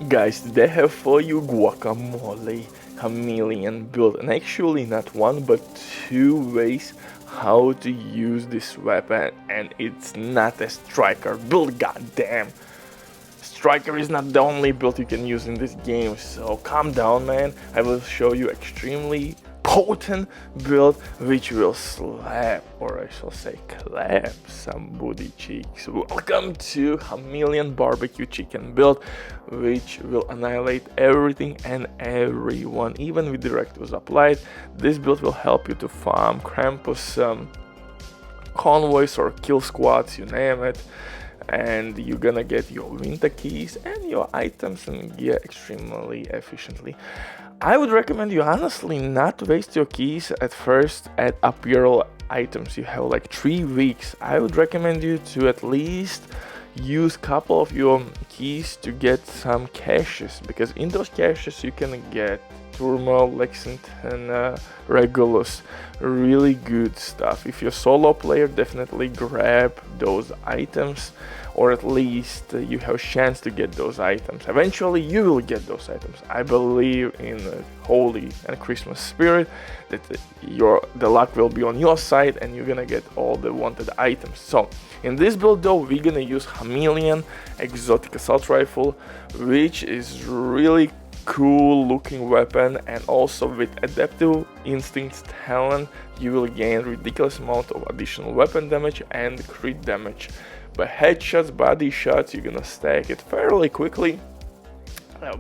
Guys, today I have for you guacamole chameleon build, and actually not one but two ways how to use this weapon, and it's not a striker build, goddamn. Striker is not the only build you can use in this game, so calm down, man. I will show you extremely potent build which will slap, or I shall say clap, some booty cheeks. Welcome to Chameleon barbecue chicken build, which will annihilate everything and everyone, even with directives applied. This build will help you to farm Krampus convoys or kill squads, you name it, and you're gonna get your winter keys and your items and gear extremely efficiently. I would recommend you honestly not waste your keys at first at apparel items. You have like 3 weeks. I would recommend you to at least use couple of your keys to get some caches, because in those caches you can get Turmo, Lexington, Regulus, really good stuff. If you're a solo player, definitely grab those items, or at least you have a chance to get those items. Eventually you will get those items. I believe in the holy and Christmas spirit that the luck will be on your side and you're gonna get all the wanted items. So in this build though, we're gonna use Chameleon exotic assault rifle, which is really cool looking weapon, and also with adaptive instincts talent you will gain ridiculous amount of additional weapon damage and crit damage. But headshots, body shots, you're gonna stack it fairly quickly.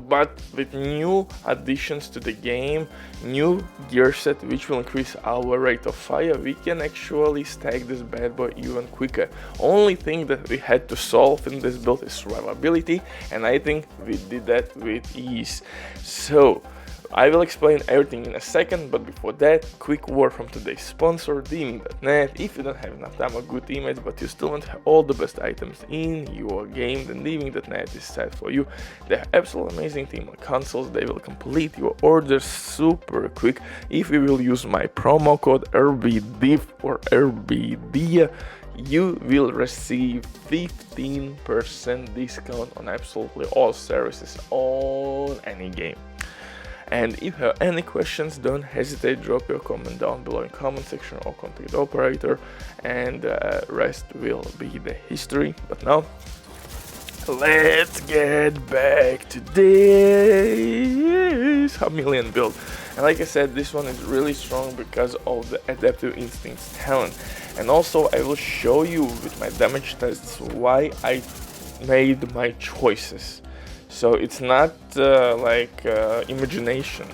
But with new additions to the game, new gear set which will increase our rate of fire, we can actually stack this bad boy even quicker. Only thing that we had to solve in this build is survivability, and I think we did that with ease. So I will explain everything in a second, but before that, quick word from today's sponsor, Theming.net. If you don't have enough time or good teammates, but you still want to have all the best items in your game, then Theming.net is set for you. They have absolutely amazing team of consoles. They will complete your orders super quick. If you will use my promo code RBDIF or RBD, you will receive 15% discount on absolutely all services on any game. And if you have any questions, don't hesitate, drop your comment down below in comment section or contact the operator, and rest will be the history. But now, let's get back to this Chameleon build. And like I said, this one is really strong because of the adaptive instincts talent. And also I will show you with my damage tests why I made my choices. So it's not imagination.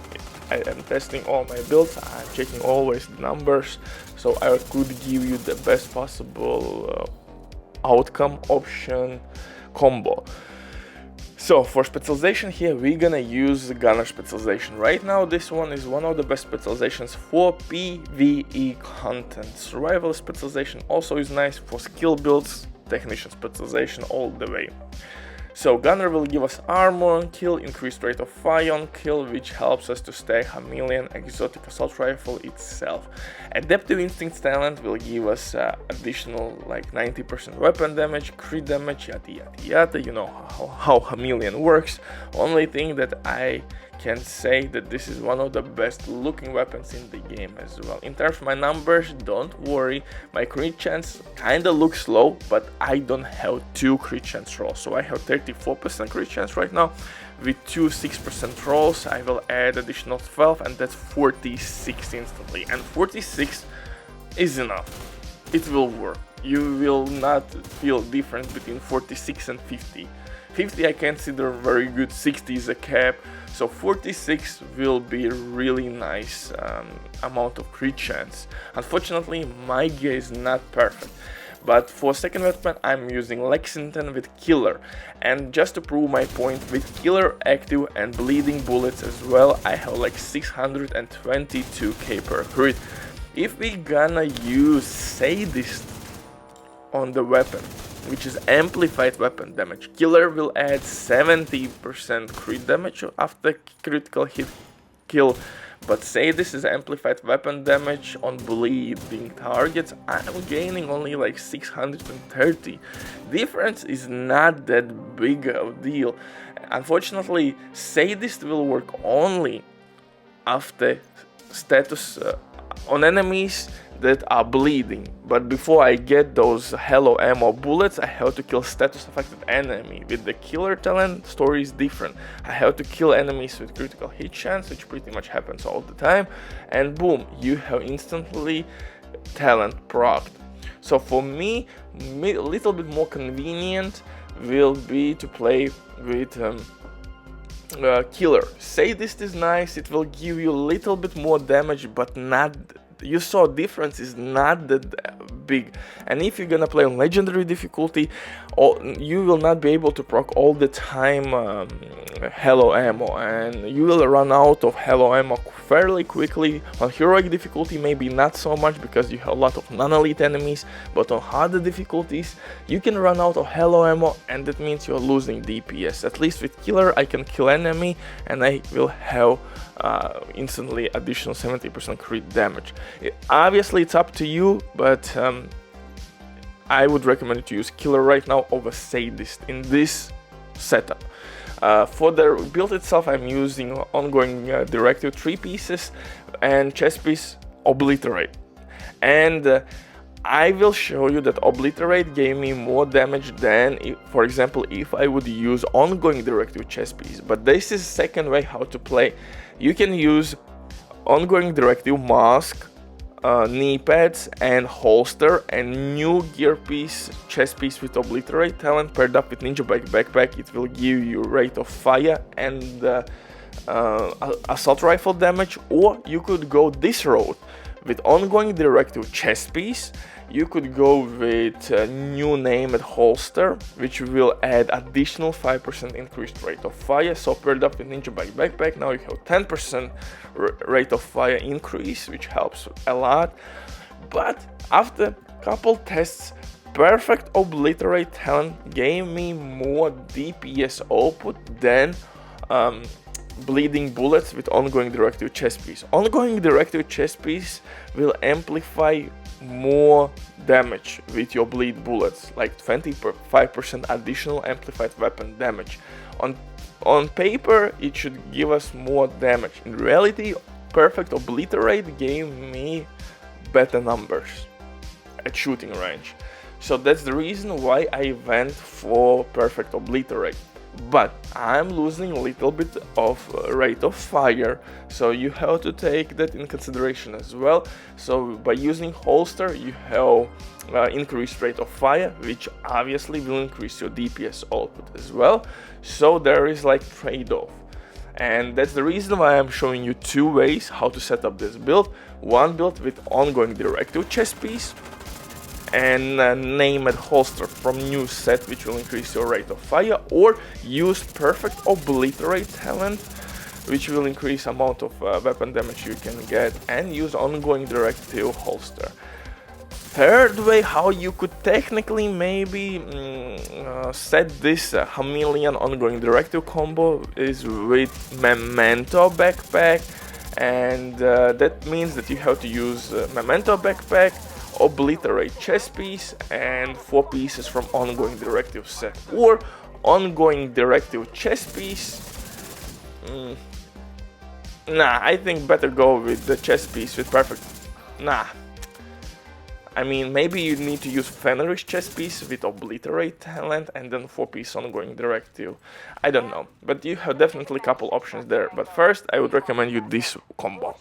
I am testing all my builds, I'm checking always the numbers, so I could give you the best possible outcome option combo. So for specialization here, we're gonna use the gunner specialization. Right now this one is one of the best specializations for PvE content. Survival specialization also is nice for skill builds, technician specialization all the way. So gunner will give us armor on kill, increased rate of fire on kill, which helps us to stay Chameleon exotic assault rifle itself. Adaptive instincts talent will give us additional like 90% weapon damage, crit damage, yada yada yada. You know how Chameleon works. Only thing that I can say that this is one of the best looking weapons in the game as well. In terms of my numbers, don't worry, my crit chance kinda looks low, but I don't have 2 crit chance rolls, so I have 34% crit chance right now. With 2 6% rolls, I will add additional 12, and that's 46 instantly, and 46 is enough. It will work. You will not feel difference between 46 and 50. 50 I consider very good, 60 is a cap, so 46 will be a really nice amount of crit chance. Unfortunately, my gear is not perfect, but for second weapon I'm using Lexington with Killer, and just to prove my point, with Killer active and bleeding bullets as well, I have like 622k per crit. If we gonna use Sadist on the weapon, which is amplified weapon damage, Killer will add 70% crit damage after critical hit kill, But say this is amplified weapon damage on bleeding targets, I'm gaining only like 630. Difference is not that big of a deal. Unfortunately, say this will work only after status on enemies that are bleeding, but before I get those hello ammo bullets, I have to kill status affected enemy. With the killer talent, story is different. I have to kill enemies with critical hit chance, which pretty much happens all the time, and boom, you have instantly talent procced. So for me, a little bit more convenient will be to play with killer. Say this is nice, it will give you a little bit more damage, but not, you saw difference is not that big. And if you're gonna play on legendary difficulty, you will not be able to proc all the time hello ammo, and you will run out of hello ammo fairly quickly. On heroic difficulty maybe not so much because you have a lot of non-elite enemies, but on harder difficulties you can run out of hello ammo, and that means you're losing DPS. At least with killer I can kill enemy and I will have instantly additional 70% crit damage. Obviously it's up to you, but I would recommend you to use killer right now over sadist in this setup. For the build itself, I'm using ongoing directive 3 pieces and chest piece Obliterate. And I will show you that Obliterate gave me more damage than, for example, if I would use ongoing directive chest piece. But this is the second way how to play. You can use ongoing directive mask, knee pads and holster, and new gear piece, chest piece with Obliterate talent paired up with ninja backpack. It will give you rate of fire and assault rifle damage. Or you could go this route with ongoing directive chest piece. You could go with a new name at holster, which will add additional 5% increased rate of fire. So paired up with ninja backpack, now you have 10% rate of fire increase, which helps a lot. But after a couple tests, perfect Obliterate talent gave me more DPS output than bleeding bullets with ongoing directive chest piece. Ongoing directive chest piece will amplify more damage with your bleed bullets, like 25% additional amplified weapon damage. On paper it should give us more damage. In reality, perfect Obliterate gave me better numbers at shooting range. So that's the reason why I went for perfect Obliterate. But I'm losing a little bit of rate of fire, so you have to take that in consideration as well. So by using holster you have increased rate of fire, which obviously will increase your DPS output as well. So there is like trade-off, and that's the reason why I'm showing you two ways how to set up this build. One build with ongoing directive chest piece and name at holster from new set, which will increase your rate of fire, or use perfect Obliterate talent, which will increase amount of weapon damage you can get, and use ongoing directive holster. Third way how you could technically maybe set this Chameleon ongoing directive combo is with Memento backpack, and that means that you have to use Memento backpack, Obliterate chest piece, and 4 pieces from ongoing directive set, or ongoing directive chest piece. Nah, I think better go with the chest piece with perfect. Nah, I mean, maybe you need to use Fenris chest piece with Obliterate talent and then 4 piece ongoing directive. I don't know, but you have definitely a couple options there. But first I would recommend you this combo.